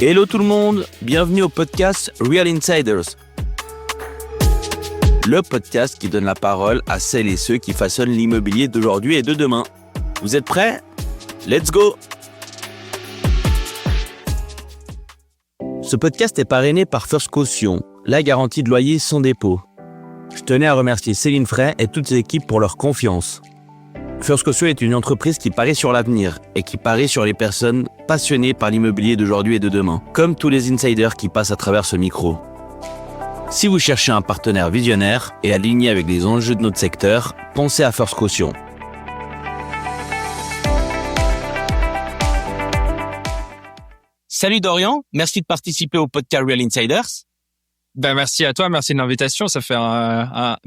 Hello tout le monde, bienvenue au podcast Real Insiders. Le podcast qui donne la parole à celles et ceux qui façonnent l'immobilier d'aujourd'hui et de demain. Vous êtes prêts ? Let's go ! Ce podcast est parrainé par First Caution, la garantie de loyer sans dépôt. Je tenais à remercier Céline Frey et toute ses équipes pour leur confiance. First Caution est une entreprise qui parie sur l'avenir et qui parie sur les personnes passionnées par l'immobilier d'aujourd'hui et de demain, comme tous les insiders qui passent à travers ce micro. Si vous cherchez un partenaire visionnaire et aligné avec les enjeux de notre secteur, pensez à First Caution. Salut Dorian, merci de participer au podcast Real Insiders. Merci à toi, merci de l'invitation. Ça fait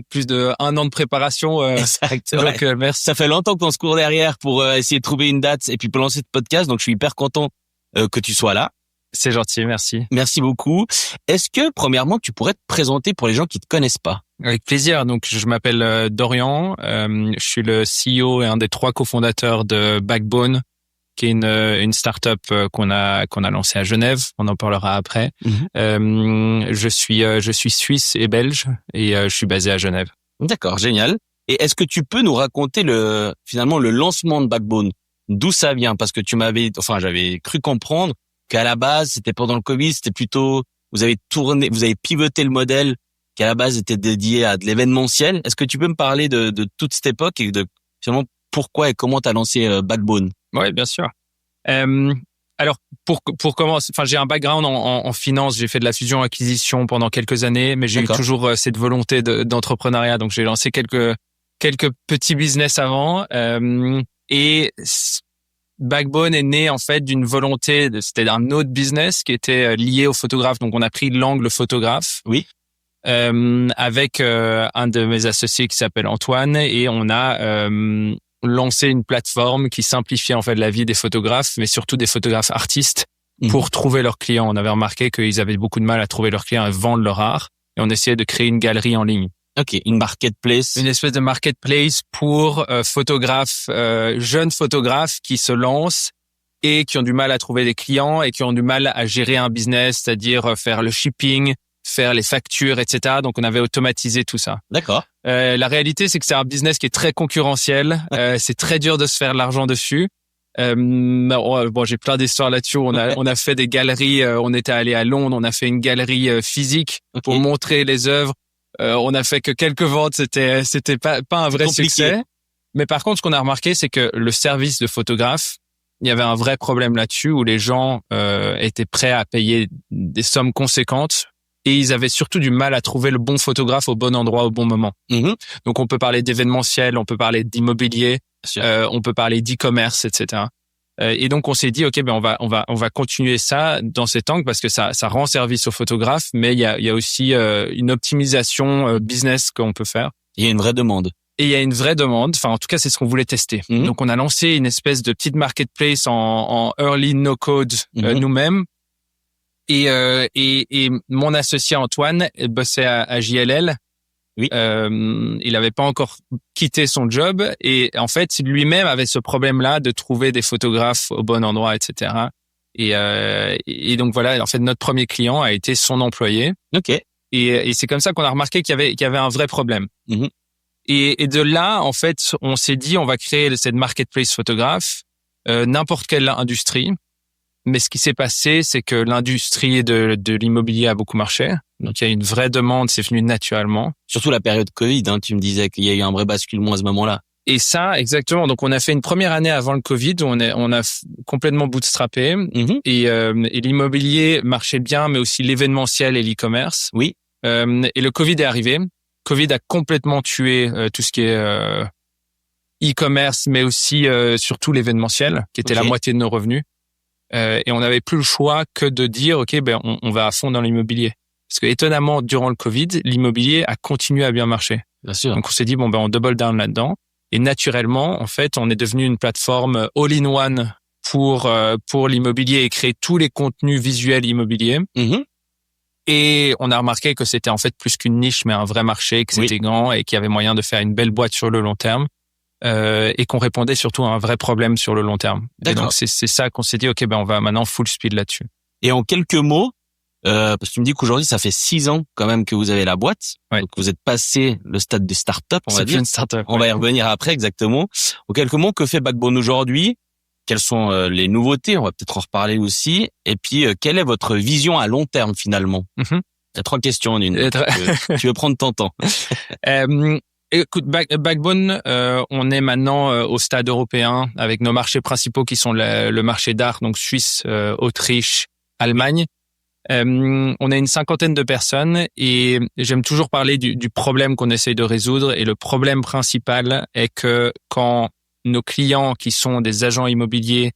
plus de 1 an de préparation. Exact. Donc ouais. merci. Ça fait longtemps qu'on se court derrière pour essayer de trouver une date et puis pour lancer ce podcast. Donc je suis hyper content que tu sois là. C'est gentil, merci. Merci beaucoup. Est-ce que premièrement tu pourrais te présenter pour les gens qui te connaissent pas ? Avec plaisir. Donc je m'appelle Dorian. Je suis le CEO et un des 3 cofondateurs de Backbone, qui est une start-up qu'on a lancée à Genève. On en parlera après. Je suis suisse et belge et je suis basé à Genève. D'accord, génial. Et est-ce que tu peux nous raconter finalement le lancement de Backbone ? D'où ça vient ? Parce que j'avais cru comprendre qu'à la base, c'était pendant le Covid, c'était plutôt, vous avez pivoté le modèle qui à la base était dédié à de l'événementiel. Est-ce que tu peux me parler de toute cette époque et de finalement pourquoi et comment tu as lancé Backbone ? Oui, bien sûr. Alors, pour commencer, j'ai un background en finance. J'ai fait de la fusion-acquisition pendant quelques années, mais j'ai eu toujours cette volonté d'entrepreneuriat. Donc, j'ai lancé quelques petits business avant. Et Backbone est né en fait d'une volonté. C'était un autre business qui était lié au photographe. Donc, on a pris l'angle photographe. Oui. Avec un de mes associés qui s'appelle Antoine, et on a lancer une plateforme qui simplifiait en fait la vie des photographes, mais surtout des photographes artistes pour trouver leurs clients. On avait remarqué qu'ils avaient beaucoup de mal à trouver leurs clients et vendre leur art, et on essayait de créer une galerie en ligne. Ok, une marketplace. Une espèce de marketplace pour jeunes photographes qui se lancent et qui ont du mal à trouver des clients et qui ont du mal à gérer un business, c'est-à-dire faire le shipping, faire les factures, etc. Donc, on avait automatisé tout ça. D'accord. La réalité, c'est que c'est un business qui est très concurrentiel. C'est très dur de se faire de l'argent dessus. J'ai plein d'histoires là-dessus. On a fait des galeries. On était allé à Londres. On a fait une galerie physique pour montrer les œuvres. On a fait que quelques ventes. C'était pas un vrai succès. Mais par contre, ce qu'on a remarqué, c'est que le service de photographe, il y avait un vrai problème là-dessus où les gens étaient prêts à payer des sommes conséquentes. Et ils avaient surtout du mal à trouver le bon photographe au bon endroit au bon moment. Donc, on peut parler d'événementiel, on peut parler d'immobilier, on peut parler d'e-commerce, etc. Et donc, on s'est dit, ok, on va continuer ça dans cet angle parce que ça rend service aux photographes, mais il y a aussi une optimisation business qu'on peut faire. Il y a une vraie demande. Et il y a une vraie demande. Enfin, en tout cas, c'est ce qu'on voulait tester. Donc, on a lancé une espèce de petite marketplace en early no-code nous-mêmes. Et mon associé Antoine bossait à JLL. Oui. Il avait pas encore quitté son job et en fait lui-même avait ce problème-là de trouver des photographes au bon endroit, etc. Et donc voilà, en fait notre premier client a été son employé. Ok. Et c'est comme ça qu'on a remarqué qu'il y avait un vrai problème. Et de là en fait on s'est dit on va créer cette marketplace photographe, n'importe quelle industrie. Mais ce qui s'est passé, c'est que l'industrie de l'immobilier a beaucoup marché. Donc, il y a une vraie demande, c'est venu naturellement. Surtout la période Covid, tu me disais qu'il y a eu un vrai basculement à ce moment-là. Et ça, exactement. Donc, on a fait une première année avant le Covid où on a complètement bootstrappé. Et l'immobilier marchait bien, mais aussi l'événementiel et l'e-commerce. Oui. Et le Covid est arrivé. Covid a complètement tué tout ce qui est e-commerce, mais aussi surtout l'événementiel, qui était la moitié de nos revenus. Et on n'avait plus le choix que de dire, OK, on va à fond dans l'immobilier. Parce que étonnamment, durant le Covid, l'immobilier a continué à bien marcher. Bien sûr. Donc, on s'est dit, on double down là-dedans. Et naturellement, en fait, on est devenu une plateforme all-in-one pour l'immobilier et créer tous les contenus visuels immobiliers. Et on a remarqué que c'était en fait plus qu'une niche, mais un vrai marché, que c'était grand et qu'il y avait moyen de faire une belle boîte sur le long terme. Et qu'on répondait surtout à un vrai problème sur le long terme. D'accord. Et donc, c'est ça qu'on s'est dit, OK, on va maintenant full speed là-dessus. Et en quelques mots, parce que tu me dis qu'aujourd'hui, ça fait 6 ans quand même que vous avez la boîte. Ouais. Donc, vous êtes passé le stade des startups, on va dire. C'est une startup. On va y revenir après, exactement. En quelques mots, que fait Backbone aujourd'hui? Quelles sont les nouveautés? On va peut-être en reparler aussi. Et puis, quelle est votre vision à long terme, finalement? Il y a 3 questions en une. Tu veux prendre ton temps? Écoute, Backbone, on est maintenant au stade européen avec nos marchés principaux qui sont le marché d'art, donc Suisse, Autriche, Allemagne. On a une 50aine de personnes et j'aime toujours parler du problème qu'on essaye de résoudre. Et le problème principal est que quand nos clients qui sont des agents immobiliers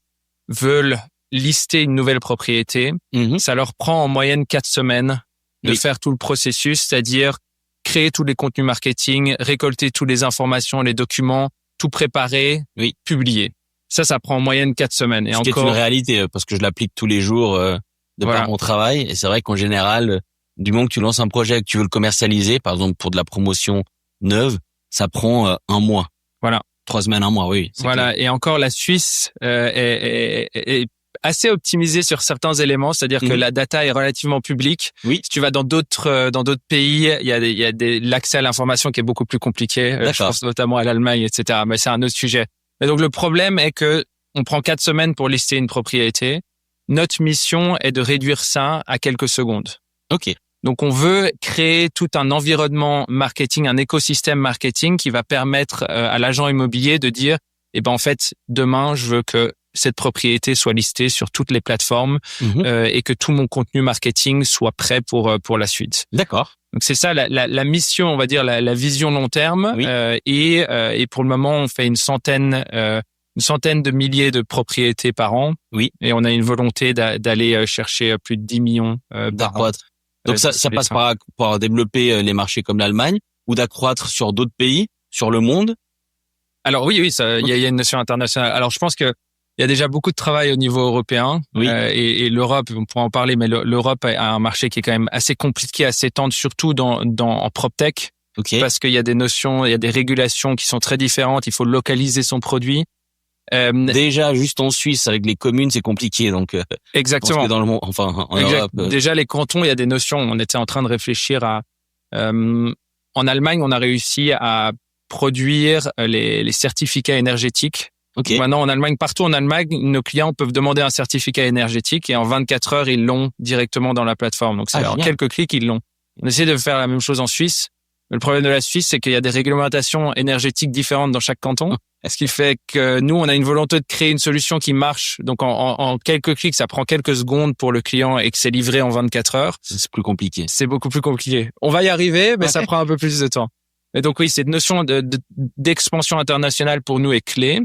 veulent lister une nouvelle propriété, ça leur prend en moyenne 4 semaines de faire tout le processus, c'est-à-dire créer tous les contenus marketing, récolter toutes les informations, les documents, tout préparer, publier. Ça prend en moyenne 4 semaines. Et ce qui est une réalité, parce que je l'applique tous les jours par mon travail. Et c'est vrai qu'en général, du moment que tu lances un projet et que tu veux le commercialiser, par exemple pour de la promotion neuve, ça prend 1 mois. Voilà. 3 semaines, 1 mois, oui. Voilà. Clair. Et encore, la Suisse est assez optimisé sur certains éléments, c'est-à-dire que la data est relativement publique. Oui. Si tu vas dans d'autres pays, il y a l'accès à l'information qui est beaucoup plus compliqué. Je pense notamment à l'Allemagne, etc. Mais c'est un autre sujet. Et donc le problème est que on prend 4 semaines pour lister une propriété. Notre mission est de réduire ça à quelques secondes. Ok. Donc on veut créer tout un environnement marketing, un écosystème marketing qui va permettre à l'agent immobilier de dire, en fait, demain je veux que cette propriété soit listée sur toutes les plateformes et que tout mon contenu marketing soit prêt pour la suite. D'accord. Donc c'est ça la mission, on va dire la vision long terme. Oui. Et pour le moment, on fait une centaine de milliers de propriétés par an. Oui. Et on a une volonté d'aller chercher plus de 10 millions par an. Donc ça passe par développer les marchés comme l'Allemagne ou d'accroître sur d'autres pays, sur le monde. Alors oui, il y a une notion internationale. Alors je pense que il y a déjà beaucoup de travail au niveau européen et l'Europe, on pourra en parler, mais l'Europe a un marché qui est quand même assez compliqué à s'étendre, surtout en PropTech, parce qu'il y a des notions, il y a des régulations qui sont très différentes. Il faut localiser son produit. Déjà, juste en Suisse, avec les communes, c'est compliqué. Donc, exactement. Je pense que dans le monde, enfin, en Europe. Déjà, les cantons, il y a des notions. On était en train de réfléchir à. En Allemagne, on a réussi à produire les certificats énergétiques. Maintenant, en Allemagne, partout en Allemagne, nos clients peuvent demander un certificat énergétique et en 24 heures, ils l'ont directement dans la plateforme. Donc, c'est en quelques clics, ils l'ont. On essaie de faire la même chose en Suisse. Mais le problème de la Suisse, c'est qu'il y a des réglementations énergétiques différentes dans chaque canton. Ce qui fait que nous, on a une volonté de créer une solution qui marche. Donc, en quelques clics, ça prend quelques secondes pour le client et que c'est livré en 24 heures. C'est plus compliqué. C'est beaucoup plus compliqué. On va y arriver, mais ça prend un peu plus de temps. Et donc, oui, cette notion d'expansion internationale pour nous est clé.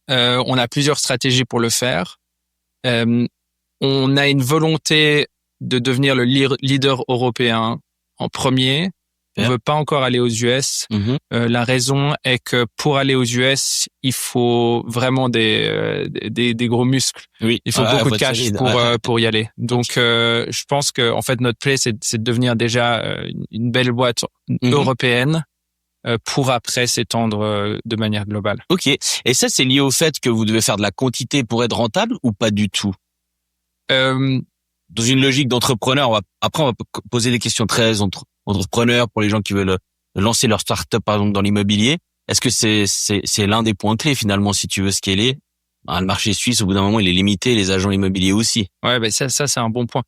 On a plusieurs stratégies pour le faire. On a une volonté de devenir le leader européen en premier. On veut pas encore aller aux US. La raison est que pour aller aux US, il faut vraiment des gros muscles. Oui. Il faut beaucoup de cash pour y aller. Donc, je pense que en fait notre play c'est de devenir déjà une belle boîte européenne pour après s'étendre de manière globale. Ok. Et ça, c'est lié au fait que vous devez faire de la quantité pour être rentable ou pas du tout? Dans une logique d'entrepreneur, on va poser des questions très entrepreneurs pour les gens qui veulent lancer leur start-up, par exemple, dans l'immobilier. Est-ce que c'est l'un des points clés, finalement, si tu veux scaler? Le marché suisse, au bout d'un moment, il est limité, les agents immobiliers aussi. Ouais, ça, c'est un bon point.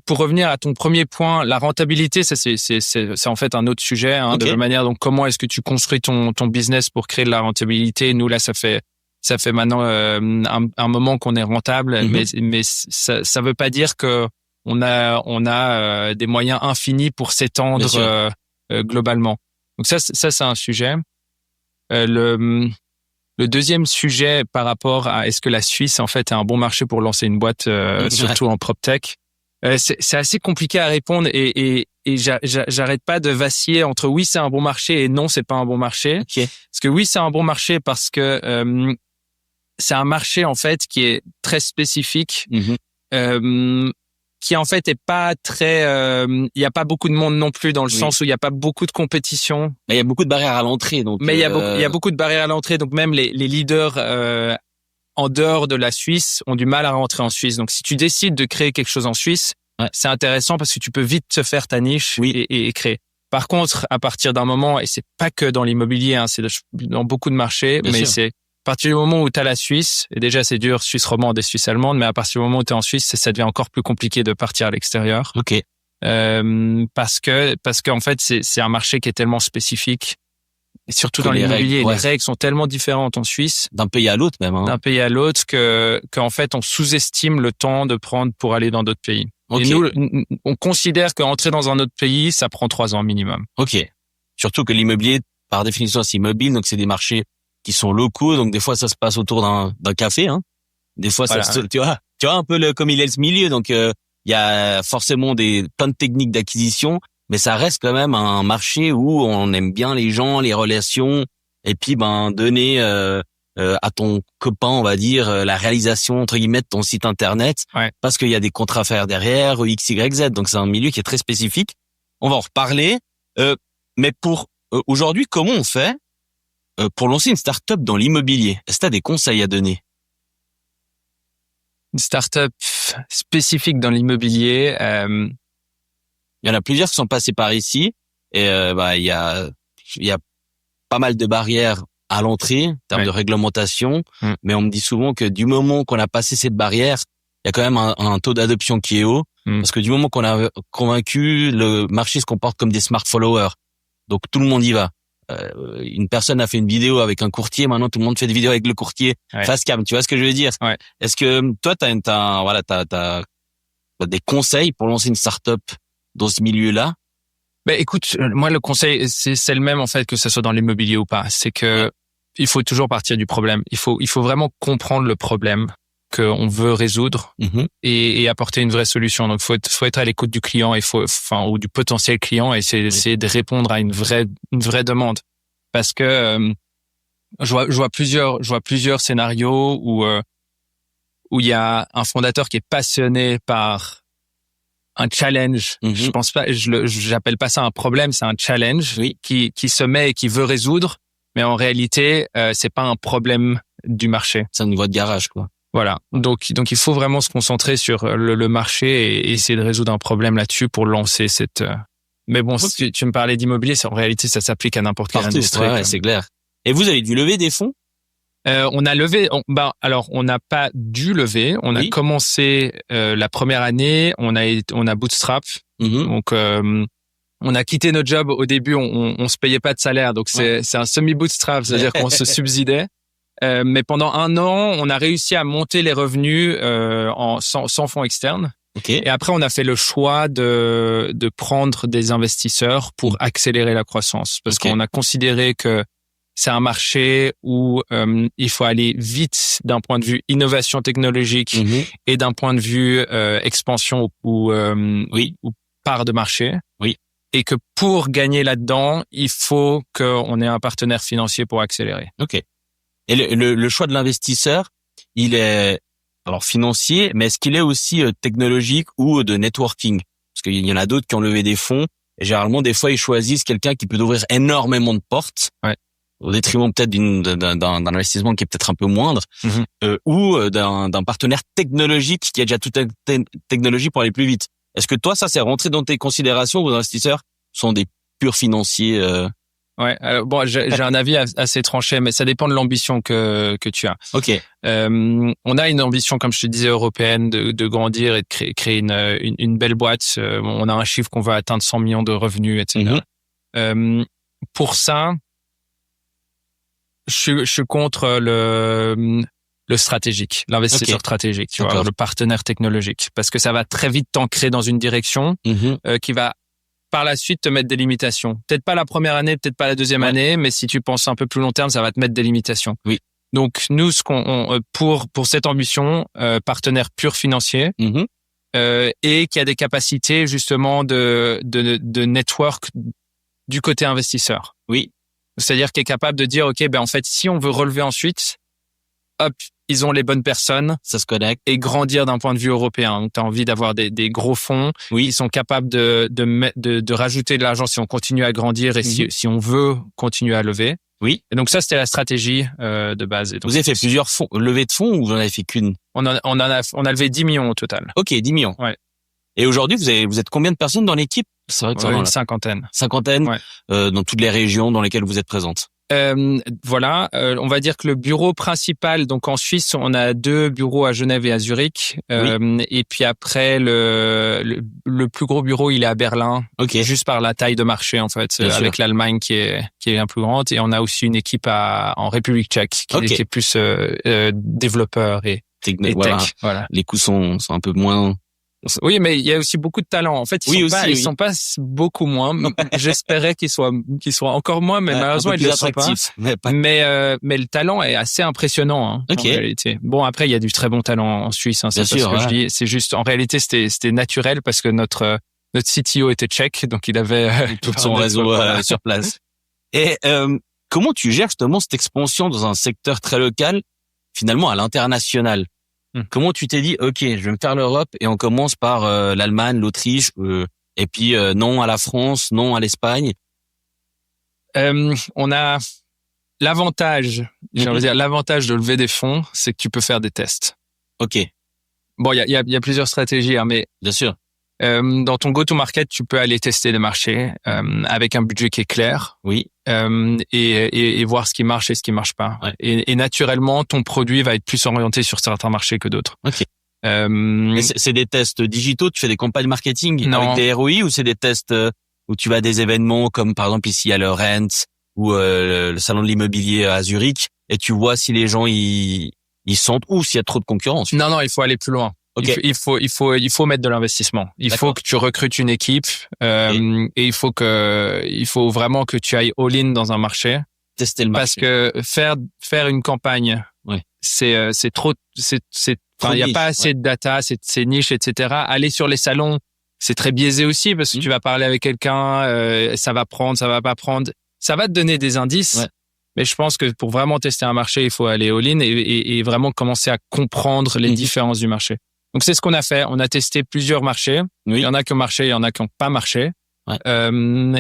Pour revenir à ton premier point, la rentabilité, ça, c'est en fait un autre sujet, de la manière, donc, comment est-ce que tu construis ton business pour créer de la rentabilité? Nous, là, ça fait maintenant, un moment qu'on est rentable, mais ça veut pas dire que on a des moyens infinis pour s'étendre globalement. Donc ça c'est un sujet. Le deuxième sujet par rapport à est-ce que la Suisse en fait est un bon marché pour lancer une boîte, surtout en PropTech, c'est assez compliqué à répondre et j'arrête pas de vaciller entre oui c'est un bon marché et non c'est pas un bon marché. Parce que oui c'est un bon marché parce que c'est un marché en fait qui est très spécifique. qui en fait est pas très, il y a pas beaucoup de monde non plus dans le sens où il y a pas beaucoup de compétition. Mais il y a beaucoup de barrières à l'entrée, donc. Mais il y a beaucoup de barrières à l'entrée, donc même les leaders en dehors de la Suisse ont du mal à rentrer en Suisse. Donc si tu décides de créer quelque chose en Suisse, c'est intéressant parce que tu peux vite te faire ta niche et créer. Par contre, à partir d'un moment, et c'est pas que dans l'immobilier, hein, c'est dans beaucoup de marchés, Bien mais sûr. c'est à partir du moment où tu as la Suisse, et déjà c'est dur, Suisse romande et Suisse allemande, mais à partir du moment où tu es en Suisse, ça devient encore plus compliqué de partir à l'extérieur. Ok. Parce que en fait, c'est un marché qui est tellement spécifique. Et surtout Que dans les l'immobilier, règles, les règles sont tellement différentes en Suisse, D'un pays à l'autre même. Hein. d'un pays à l'autre, qu'en fait, on sous-estime le temps de prendre pour aller dans d'autres pays. Ok. Et nous, on considère qu'entrer dans un autre pays, ça prend 3 ans minimum. Ok. Surtout que l'immobilier, par définition, c'est immobile, donc c'est des marchés qui sont locaux, donc des fois ça se passe autour d'un café. Hein. Des fois, Voilà. tu vois un peu comme il est ce milieu, donc il y a forcément plein de techniques d'acquisition, mais ça reste quand même un marché où on aime bien les gens, les relations, et puis donner à ton copain, on va dire, la réalisation entre guillemets de ton site internet, parce qu'il y a des contrats à faire derrière, X, Y, Z. Donc c'est un milieu qui est très spécifique. On va en reparler. Mais pour aujourd'hui, comment on fait pour lancer une start-up dans l'immobilier? Est-ce que tu as des conseils à donner? Une start-up spécifique dans l'immobilier. Il y en a plusieurs qui sont passés par ici, et il y a pas mal de barrières à l'entrée en termes de réglementation, mais on me dit souvent que du moment qu'on a passé cette barrière, il y a quand même un taux d'adoption qui est haut, parce que du moment qu'on a convaincu, le marché se comporte comme des smart followers, donc tout le monde y va. Une personne a fait une vidéo avec un courtier, maintenant tout le monde fait des vidéos avec le courtier face cam, tu vois ce que je veux dire? Est-ce que toi t'as des conseils pour lancer une start-up dans ce milieu-là? Ben écoute, moi le conseil c'est le même en fait que ce soit dans l'immobilier ou pas, c'est que il faut toujours partir du problème. Il faut vraiment comprendre le problème qu'on veut résoudre et apporter une vraie solution. Donc faut être à l'écoute du client et ou du potentiel client et essayer de répondre à une vraie demande. Parce que je vois plusieurs scénarios où il y a un fondateur qui est passionné par un challenge. Je pense pas, j'appelle pas ça un problème, c'est un challenge qui se met et qui veut résoudre, mais en réalité, c'est pas un problème du marché. C'est une voie de garage, quoi. Voilà. Donc il faut vraiment se concentrer sur le marché et essayer de résoudre un problème là-dessus pour lancer cette. Mais bon, si tu me parlais d'immobilier, en réalité, ça s'applique à n'importe quelle industrie. Ouais, c'est clair. Et vous avez dû lever des fonds? On a levé. Alors, on n'a pas dû lever. On a commencé la première année. On a bootstrap. Donc, on a quitté notre job au début. On se payait pas de salaire, donc c'est un semi bootstrap, c'est-à-dire qu'on se subsidait. Mais pendant 1 an, on a réussi à monter les revenus sans fonds externes. Et après, on a fait le choix de prendre des investisseurs pour accélérer la croissance, parce qu'on a considéré que c'est un marché où il faut aller vite d'un point de vue innovation technologique et d'un point de vue expansion ou part de marché. Et que pour gagner là-dedans, il faut qu'on ait un partenaire financier pour accélérer. Et le choix de l'investisseur, il est alors financier, mais est-ce qu'il est aussi technologique ou de networking? Parce qu'il y en a d'autres qui ont levé des fonds, et généralement, des fois, ils choisissent quelqu'un qui peut ouvrir énormément de portes, au détriment peut-être d'un investissement qui est peut-être un peu moindre, ou d'un partenaire technologique qui a déjà toute la technologie pour aller plus vite. Est-ce que toi, ça, c'est rentré dans tes considérations? Vos investisseurs sont des purs financiers? Alors, bon, j'ai un avis assez tranché, mais ça dépend de l'ambition que tu as. On a une ambition, comme je te disais, européenne, de grandir et de créer une belle boîte. On a un chiffre qu'on va atteindre 100 millions de revenus, etc. Pour ça, je suis contre le stratégique, l'investisseur stratégique, tu vois, le partenaire technologique, parce que ça va très vite t'ancrer dans une direction qui va par la suite te mettre des limitations. Peut-être pas la première année, peut-être pas la deuxième année, mais si tu penses un peu plus long terme, ça va te mettre des limitations. Donc nous, pour cette ambition, partenaire pur financier et qui a des capacités justement de network du côté investisseur. C'est-à-dire qui est capable de dire en fait, si on veut relever ensuite, hop, ils ont les bonnes personnes. Ça se connecte. Et grandir d'un point de vue européen. Donc, tu as envie d'avoir des gros fonds. Oui. Ils sont capables de rajouter de l'argent si on continue à grandir et si on veut continuer à lever. Oui. Et donc ça, c'était la stratégie de base. Et donc, vous avez fait plusieurs levées de fonds ou vous en avez fait qu'une? On a levé 10 millions au total. Ok, 10 millions. Ouais. Et aujourd'hui, vous êtes combien de personnes dans l'équipe? C'est vrai que ça une cinquantaine. Cinquantaine, ouais. Dans toutes les régions dans lesquelles vous êtes présente. Voilà, on va dire que le bureau principal, donc en Suisse, on a 2 bureaux à Genève et à Zurich. Et puis après, le plus gros bureau, il est à Berlin, juste par la taille de marché en fait, avec l'Allemagne qui est bien plus grande. Et on a aussi une équipe en République tchèque qui est plus développeur et tech. Voilà. Les coûts sont un peu moins. Oui, mais il y a aussi beaucoup de talents. En fait, ils sont pas beaucoup moins. J'espérais qu'ils soient encore moins, mais malheureusement ils le sont pas. Mais le talent est assez impressionnant en réalité. Bon, après il y a du très bon talent en Suisse, hein, c'est pas ce que je dis. C'est juste en réalité c'était naturel parce que notre CTO était tchèque, donc il avait tout son réseau sur place. Et comment tu gères justement cette expansion dans un secteur très local, finalement à l'international? Comment tu t'es dit, ok, je vais me faire l'Europe et on commence par l'Allemagne, l'Autriche, et puis non à la France, non à l'Espagne? On a l'avantage, j'ai envie de dire, l'avantage de lever des fonds, c'est que tu peux faire des tests. Ok. Bon, il y a plusieurs stratégies, hein, mais bien sûr. Dans ton go-to-market, tu peux aller tester les marchés avec un budget qui est clair. Oui. Et voir ce qui marche et ce qui marche pas. Ouais. Et naturellement, ton produit va être plus orienté sur certains marchés que d'autres. Ok. Mais c'est des tests digitaux, tu fais des campagnes marketing avec des ROI, ou c'est des tests où tu vas à des événements comme par exemple ici à le Rent ou le salon de l'immobilier à Zurich et tu vois si les gens ils sentent ou s'il y a trop de concurrence? Non, il faut aller plus loin. Okay. Il faut mettre de l'investissement. Il faut que tu recrutes une équipe et il faut vraiment que tu ailles all-in dans un marché. Tester le marché. Parce que faire une campagne, c'est trop, il y a pas assez de data, c'est niche, etc. Aller sur les salons, c'est très biaisé aussi parce que tu vas parler avec quelqu'un, ça va prendre, ça va pas prendre. Ça va te donner des indices. Ouais. Mais je pense que pour vraiment tester un marché, il faut aller all-in et vraiment commencer à comprendre les différences du marché. Donc, c'est ce qu'on a fait. On a testé plusieurs marchés. Oui. Il y en a qui ont marché, il y en a qui n'ont pas marché. Ouais.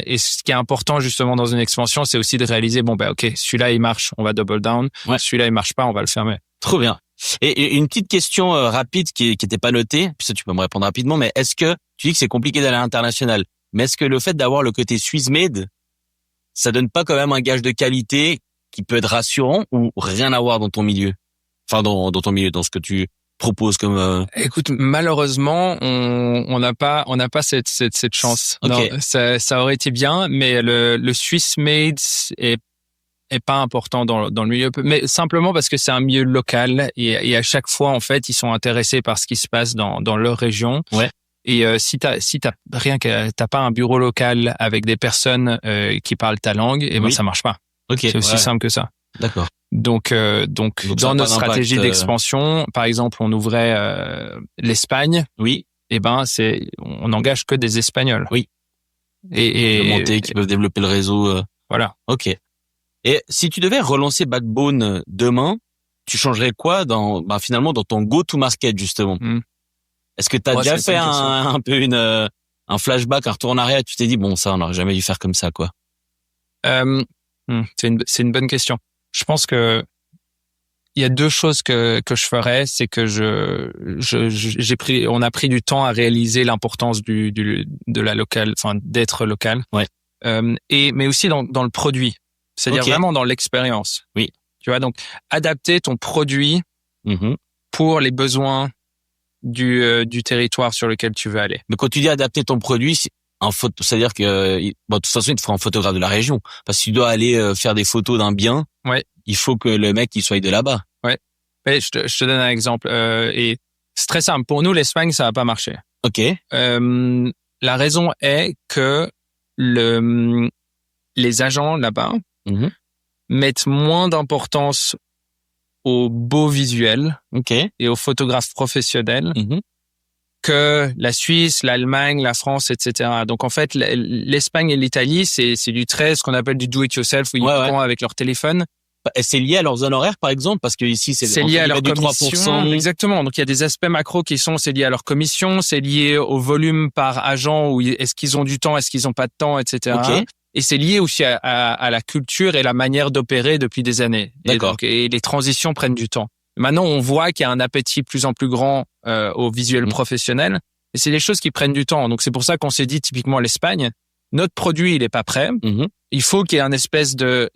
Et ce qui est important, justement, dans une expansion, c'est aussi de réaliser, OK, celui-là, il marche, on va double down. Ouais. Celui-là, il marche pas, on va le fermer. Trop bien. Et une petite question rapide qui était pas notée, puis ça, tu peux me répondre rapidement, mais est-ce que, tu dis que c'est compliqué d'aller à l'international, mais est-ce que le fait d'avoir le côté Swiss made, ça donne pas quand même un gage de qualité qui peut être rassurant ou rien à voir dans ton milieu? Enfin, dans ton milieu, dans ce que tu propose comme Écoute, malheureusement, on n'a pas cette chance. Okay. Non, ça aurait été bien, mais le Swiss made est pas important dans le milieu, mais simplement parce que c'est un milieu local et à chaque fois en fait, ils sont intéressés par ce qui se passe dans leur région. Ouais. Et si t'as pas un bureau local avec des personnes qui parlent ta langue, et ben ça marche pas. Okay, c'est aussi simple que ça. D'accord. Donc dans notre stratégie d'expansion, par exemple, on ouvrait l'Espagne. Oui. Et ben on n'engage que des Espagnols. Oui. Et qui peuvent développer le réseau. Voilà. Ok. Et si tu devais relancer Backbone demain, tu changerais quoi finalement dans ton go-to-market justement? Est-ce que tu as déjà fait un peu un flashback, un retour en arrière? Tu t'es dit ça, on n'aurait jamais dû faire comme ça, quoi. C'est une bonne question. Je pense que il y a deux choses que je ferais, c'est que on a pris du temps à réaliser l'importance de la locale, enfin d'être local. Ouais. Mais aussi dans le produit, c'est-à-dire vraiment dans l'expérience. Oui. Tu vois, donc adapter ton produit pour les besoins du territoire sur lequel tu veux aller. Mais quand tu dis adapter ton produit, c'est-à-dire que de toute façon il te fera un photographe de la région, parce que tu dois aller faire des photos d'un bien. Ouais. Il faut que le mec il soit de là-bas. Ouais. Mais je te donne un exemple et c'est très simple. Pour nous, l'Espagne ça va pas marcher. Ok. La raison est que les agents là-bas mettent moins d'importance aux beaux visuels et aux photographes professionnels que la Suisse, l'Allemagne, la France, etc. Donc en fait, l'Espagne et l'Italie, c'est du très ce qu'on appelle du do-it-yourself où ils font avec leur téléphone. c'est lié à leurs honoraires, par exemple, parce que ici, c'est lié à leur du commission. 3%. Exactement. Donc, il y a des aspects macro c'est lié à leur commission, c'est lié au volume par agent, ou est-ce qu'ils ont du temps, est-ce qu'ils ont pas de temps, etc. Ok. Et c'est lié aussi à la culture et la manière d'opérer depuis des années. D'accord. Et les transitions prennent du temps. Maintenant, on voit qu'il y a un appétit plus en plus grand au visuel professionnel. Et c'est des choses qui prennent du temps. Donc, c'est pour ça qu'on s'est dit, typiquement, l'Espagne, notre produit, il est pas prêt. Il faut qu'il y ait un espèce de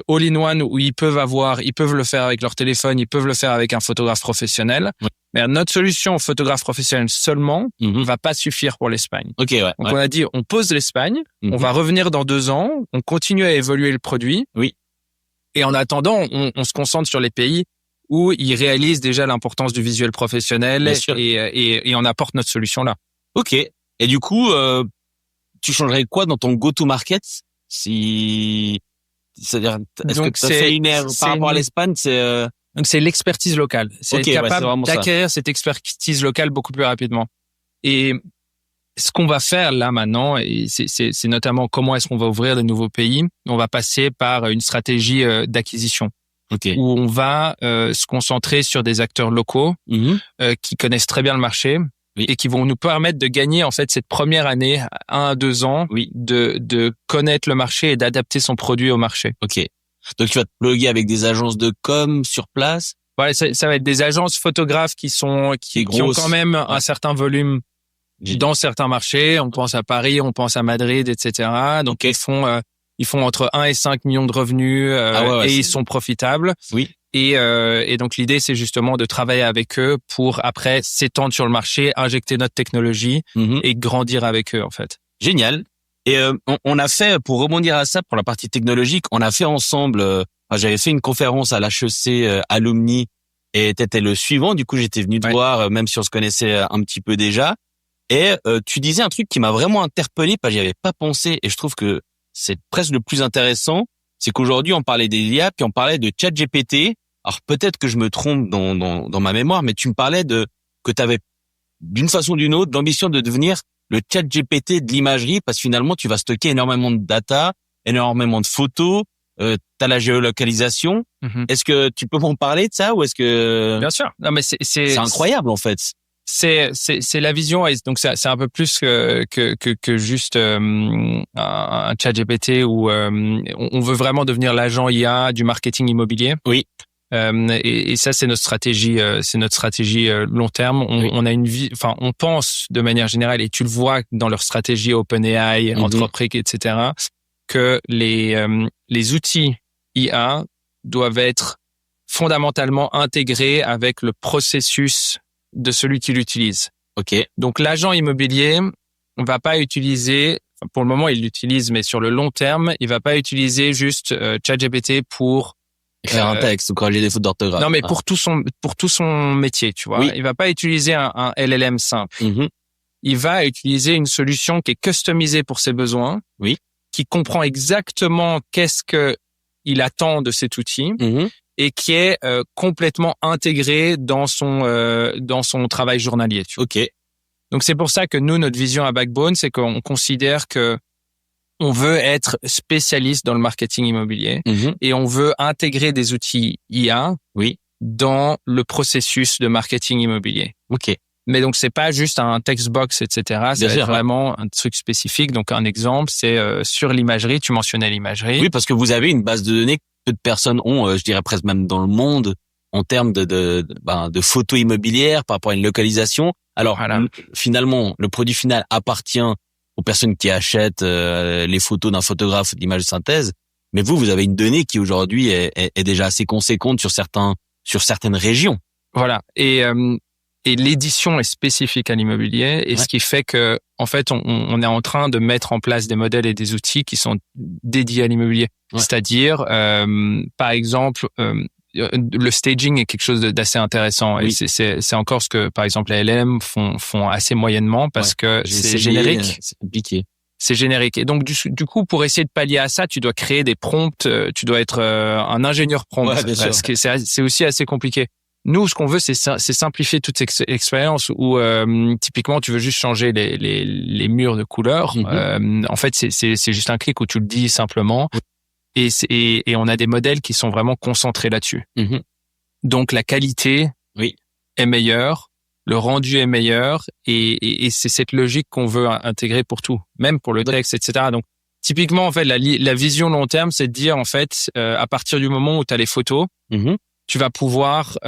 all-in-one où ils peuvent le faire avec leur téléphone, ils peuvent le faire avec un photographe professionnel. Ouais. Mais notre solution photographe professionnel seulement va pas suffire pour l'Espagne. Ok, ouais. Donc, on a dit, on pose l'Espagne, on va revenir dans 2 ans, on continue à évoluer le produit. Oui. Et en attendant, on se concentre sur les pays où ils réalisent déjà l'importance du visuel professionnel et on apporte notre solution là. Ok. Et du coup, tu changerais quoi dans ton go-to-market c'est-à-dire, est-ce que tu as fait une erreur par rapport à l'Espagne, Donc, c'est l'expertise locale. C'est être capable d'acquérir ça. cette expertise locale beaucoup plus rapidement. Et ce qu'on va faire là maintenant, et c'est notamment comment est-ce qu'on va ouvrir de nouveaux pays. On va passer par une stratégie d'acquisition. Okay. Où on va se concentrer sur des acteurs locaux qui connaissent très bien le marché et qui vont nous permettre de gagner en fait cette première année, 1 à 2 ans, de connaître le marché et d'adapter son produit au marché. Ok. Donc tu vas te plugger avec des agences de com sur place. Ouais, ça va être des agences photographes qui ont quand même un certain volume dans certains marchés. On pense à Paris, on pense à Madrid, etc. Donc ils font entre 1 et 5 millions de revenus et ils sont profitables. Oui. Et donc l'idée c'est justement de travailler avec eux pour après s'étendre sur le marché, injecter notre technologie et grandir avec eux en fait. Génial. Et on a fait, pour rebondir à ça, pour la partie technologique, on a fait ensemble. J'avais fait une conférence à l'HEC Alumni et t'étais le suivant. Du coup, j'étais venu te voir, même si on se connaissait un petit peu déjà. Et tu disais un truc qui m'a vraiment interpellé, parce que j'y avais pas pensé. Et je trouve que c'est presque le plus intéressant, c'est qu'aujourd'hui on parlait des IA, puis on parlait de ChatGPT. Alors peut-être que je me trompe dans ma mémoire, mais tu me parlais que tu avais d'une façon ou d'une autre l'ambition de devenir le ChatGPT de l'imagerie, parce que finalement tu vas stocker énormément de data, énormément de photos, t'as la géolocalisation. Est-ce que tu peux m'en parler de ça, ou est-ce que... Bien sûr. Non, mais c'est incroyable en fait. C'est la vision, et donc c'est un peu plus que juste un ChatGPT où on veut vraiment devenir l'agent IA du marketing immobilier. Oui. Et ça c'est notre stratégie, long terme. On a on pense de manière générale, et tu le vois dans leur stratégie OpenAI, Anthropic, etc., que les outils IA doivent être fondamentalement intégrés avec le processus de celui qui l'utilise. Ok. Donc l'agent immobilier, on va pas utiliser, pour le moment il l'utilise, mais sur le long terme, il va pas utiliser juste ChatGPT pour écrire un texte ou corriger des fautes d'orthographe. Non, mais pour tout son métier, tu vois. Oui. Il va pas utiliser un LLM simple. Il va utiliser une solution qui est customisée pour ses besoins. Oui. Qui comprend exactement qu'est-ce que il attend de cet outil. Et qui est complètement intégré dans son travail journalier. Tu vois. Ok. Donc c'est pour ça que nous, notre vision à Backbone, c'est qu'on considère que on veut être spécialiste dans le marketing immobilier et on veut intégrer des outils IA dans le processus de marketing immobilier. Ok. Mais donc c'est pas juste un text box, etc. C'est vraiment un truc spécifique. Donc un exemple, c'est sur l'imagerie. Tu mentionnais l'imagerie. Oui, parce que vous avez une base de données que peu de personnes ont, je dirais presque même dans le monde, en termes de photos immobilières par rapport à une localisation. Alors finalement, le produit final appartient aux personnes qui achètent les photos d'un photographe d'image de synthèse. Mais vous avez une donnée qui aujourd'hui est déjà assez conséquente sur certaines régions. Voilà. Et l'édition est spécifique à l'immobilier, et ce qui fait que, en fait, on est en train de mettre en place des modèles et des outils qui sont dédiés à l'immobilier. C'est-à-dire, par exemple, le staging est quelque chose d'assez intéressant. Et c'est encore ce que, par exemple, les LLM font assez moyennement, parce que c'est générique. C'est compliqué. C'est générique. Et donc, du coup, pour essayer de pallier à ça, tu dois créer des prompts, tu dois être un ingénieur prompt. C'est aussi assez compliqué. Nous, ce qu'on veut, c'est simplifier toute cette expérience où, typiquement, tu veux juste changer les murs de couleur. En fait, c'est juste un clic où tu le dis simplement. et on a des modèles qui sont vraiment concentrés là-dessus. Mhm. Donc la qualité Oui. est meilleure, le rendu est meilleur, et c'est cette logique qu'on veut intégrer pour tout, même pour le texte, etc. Donc typiquement, en fait, la vision long terme, c'est de dire, en fait, à partir du moment où tu as les photos, Mhm. tu vas pouvoir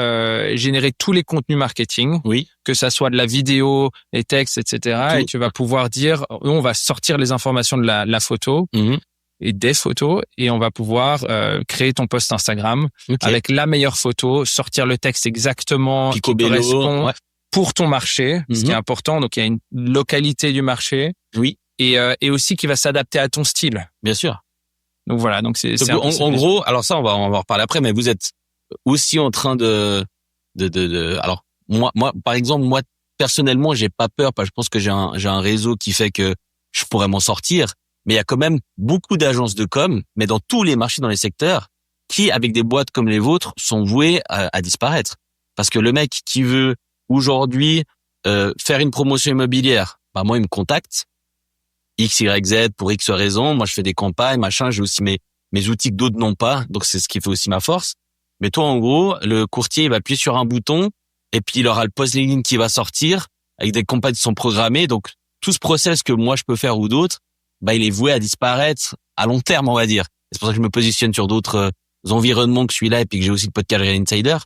générer tous les contenus marketing, Oui. que ça soit de la vidéo, les textes, etc. Tout. Et tu vas pouvoir dire, on va sortir les informations de la photo Mhm. et des photos, et on va pouvoir créer ton post Instagram Ok. avec la meilleure photo, sortir le texte exactement qui Picobello, correspond ouais. pour ton marché, ce qui est Mhm. important. Donc, il y a une localité du marché Oui, et aussi qui va s'adapter à ton style. bien sûr. Donc voilà, donc c'est Donc, un peu cette en vision. gros, alors ça, on va en reparler après, mais vous êtes aussi en train alors, moi, par exemple, moi, personnellement, j'ai pas peur parce que je pense que j'ai un réseau qui fait que je pourrais m'en sortir. Mais il y a quand même beaucoup d'agences de com, mais dans tous les marchés, dans les secteurs, qui, avec des boîtes comme les vôtres, sont vouées à disparaître. Parce que le mec qui veut aujourd'hui faire une promotion immobilière, bah moi, il me contacte. X, Y, Z pour X raisons. Moi, je fais des campagnes, machin. J'ai aussi mes outils que d'autres n'ont pas. Donc, c'est ce qui fait aussi ma force. Mais toi, en gros, le courtier, il va appuyer sur un bouton et puis il aura le post LinkedIn qui va sortir avec des campagnes qui sont programmées. Donc, tout ce process que moi, je peux faire ou d'autres, bah, il est voué à disparaître à long terme, on va dire. C'est pour ça que je me positionne sur d'autres environnements que celui-là et puis que j'ai aussi le podcast Real Insider.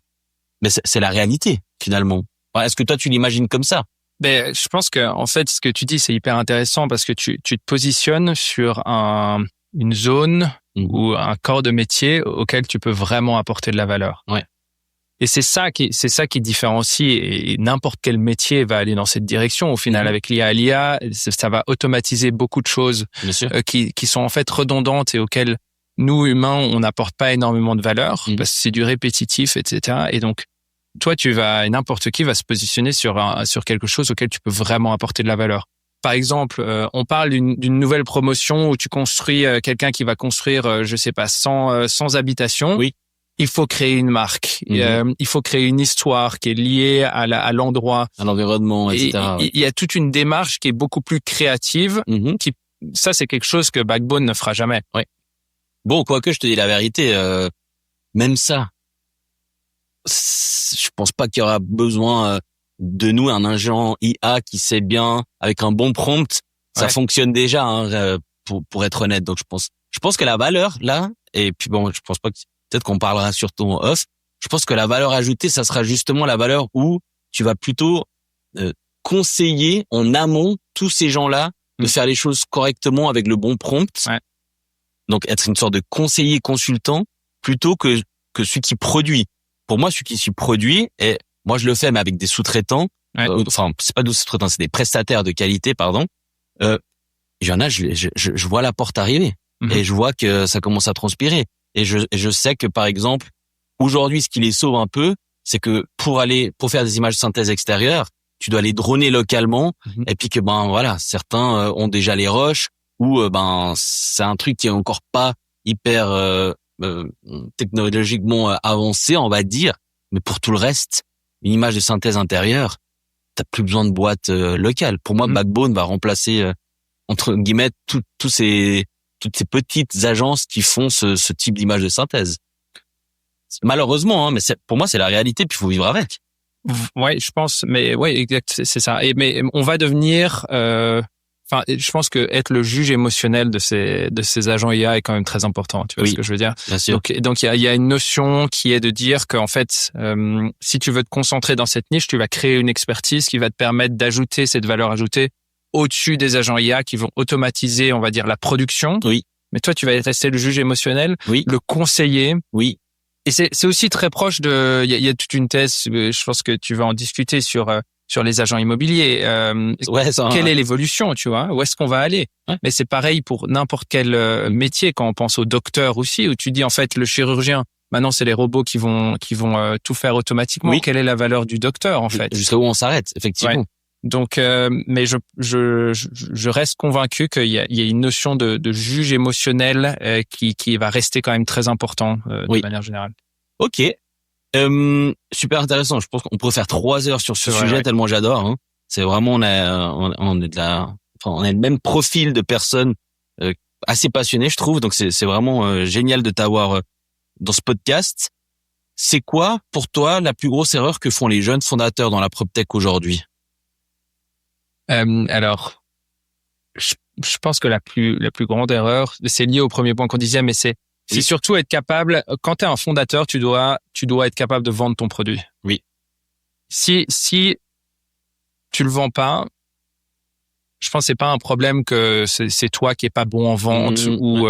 Mais c'est la réalité, finalement. Enfin, est-ce que toi, tu l'imagines comme ça? Ben, je pense que, en fait, ce que tu dis, c'est hyper intéressant parce que tu te positionnes sur une zone ou un corps de métier auquel tu peux vraiment apporter de la valeur. Ouais. Et c'est ça qui différencie, et n'importe quel métier va aller dans cette direction. Au final, avec l'IA, ça va automatiser beaucoup de choses Bien sûr. qui sont en fait redondantes et auxquelles nous, humains, on n'apporte pas énormément de valeur parce que c'est du répétitif, etc. Et donc, toi, n'importe qui va se positionner sur quelque chose auquel tu peux vraiment apporter de la valeur. Par exemple, on parle d'une nouvelle promotion où tu construis quelqu'un qui va construire, je sais pas, 100 habitations. Oui. Il faut créer une marque. Il faut créer une histoire qui est liée à l'endroit, à l'environnement, etc. Il y a toute une démarche qui est beaucoup plus créative. Ça, c'est quelque chose que Backbone ne fera jamais. Oui. Bon, quoique je te dis la vérité, même ça, je pense pas qu'il y aura besoin de nous, un ingénieur IA qui sait bien, avec un bon prompt, ça fonctionne déjà, hein, pour être honnête. Donc je pense que la valeur là, et puis bon, je pense pas que peut-être qu'on parlera sur ton off. Je pense que la valeur ajoutée, ça sera justement la valeur où tu vas plutôt conseiller en amont tous ces gens-là de faire les choses correctement avec le bon prompt. Ouais. Donc être une sorte de conseiller consultant plutôt que celui qui produit. Pour moi, celui qui produit, et moi je le fais mais avec des sous-traitants. Ouais. Enfin, c'est pas des sous-traitants, c'est des prestataires de qualité, pardon. Il y en a, je vois la porte arriver et je vois que ça commence à transpirer. Et je sais que par exemple, aujourd'hui, ce qui les sauve un peu, c'est que pour faire des images de synthèse extérieures, tu dois les droner localement et puis que voilà, certains ont déjà les rushs ou c'est un truc qui est encore pas hyper technologiquement avancé, on va dire, mais pour tout le reste, une image de synthèse intérieure, t'as plus besoin de boîte locale. Pour moi, Backbone va remplacer entre guillemets toutes ces petites agences qui font ce type d'image de synthèse. Malheureusement, hein, mais pour moi c'est la réalité, puis il faut vivre avec. Ouais, je pense, mais ouais, exact, c'est ça. Mais on va devenir, je pense que être le juge émotionnel de ces agents IA est quand même très important. Tu vois ce que je veux dire? Bien sûr. Donc il y a une notion qui est de dire qu'en fait, si tu veux te concentrer dans cette niche, tu vas créer une expertise qui va te permettre d'ajouter cette valeur ajoutée au-dessus des agents IA qui vont automatiser, on va dire, la production. Oui. Mais toi, tu vas rester le juge émotionnel, le conseiller. Oui. Et c'est aussi très proche de, il y a toute une thèse, je pense que tu vas en discuter sur les agents immobiliers. Quelle est l'évolution, tu vois? Où est-ce qu'on va aller? Ouais. Mais c'est pareil pour n'importe quel métier, quand on pense au docteur aussi, où tu dis, en fait, le chirurgien, maintenant, c'est les robots qui vont tout faire automatiquement. Oui. Quelle est la valeur du docteur, en fait? Jusqu'à où on s'arrête, effectivement. Ouais. Donc, mais je reste convaincu qu'il y a une notion de juge émotionnel qui va rester quand même très important de manière générale. Ok, super intéressant. Je pense qu'on pourrait faire 3 heures sur ce sujet tellement j'adore. Hein. C'est vraiment on est le même profil de personnes assez passionné, je trouve. Donc c'est vraiment génial de t'avoir dans ce podcast. C'est quoi pour toi la plus grosse erreur que font les jeunes fondateurs dans la PropTech aujourd'hui? Alors, je pense que la plus grande erreur, c'est lié au premier point qu'on disait, mais c'est surtout être capable. Quand t'es un fondateur, tu dois être capable de vendre ton produit. Oui. Si tu le vends pas, je pense que c'est pas un problème que c'est toi qui est pas bon en vente ou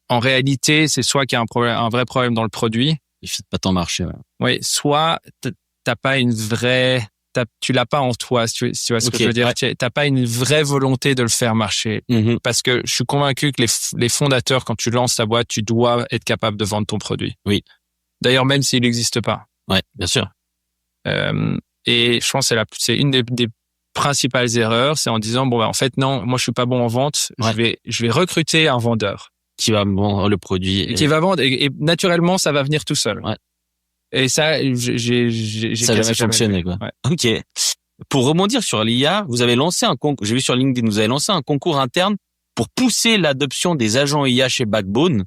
en réalité c'est soit qu'il y a un vrai problème dans le produit. Il fit pas ton marché. Ouais. Oui, soit t'as pas une vraie, tu l'as pas en toi, si tu vois ce que je veux dire. Ouais. T'as pas une vraie volonté de le faire marcher. Parce que je suis convaincu que les fondateurs, quand tu lances ta boîte, tu dois être capable de vendre ton produit. Oui. D'ailleurs, même s'il n'existe pas. Ouais, bien sûr. Et je pense que c'est une des principales erreurs, c'est en disant en fait non, moi je suis pas bon en vente, ouais. je vais recruter un vendeur qui va vendre le produit et qui va vendre et naturellement ça va venir tout seul. Ouais. Et ça ça a jamais fonctionné quoi. Ouais. OK. Pour rebondir sur l'IA, vous avez lancé un concours, j'ai vu sur LinkedIn, vous avez lancé un concours interne pour pousser l'adoption des agents IA chez Backbone.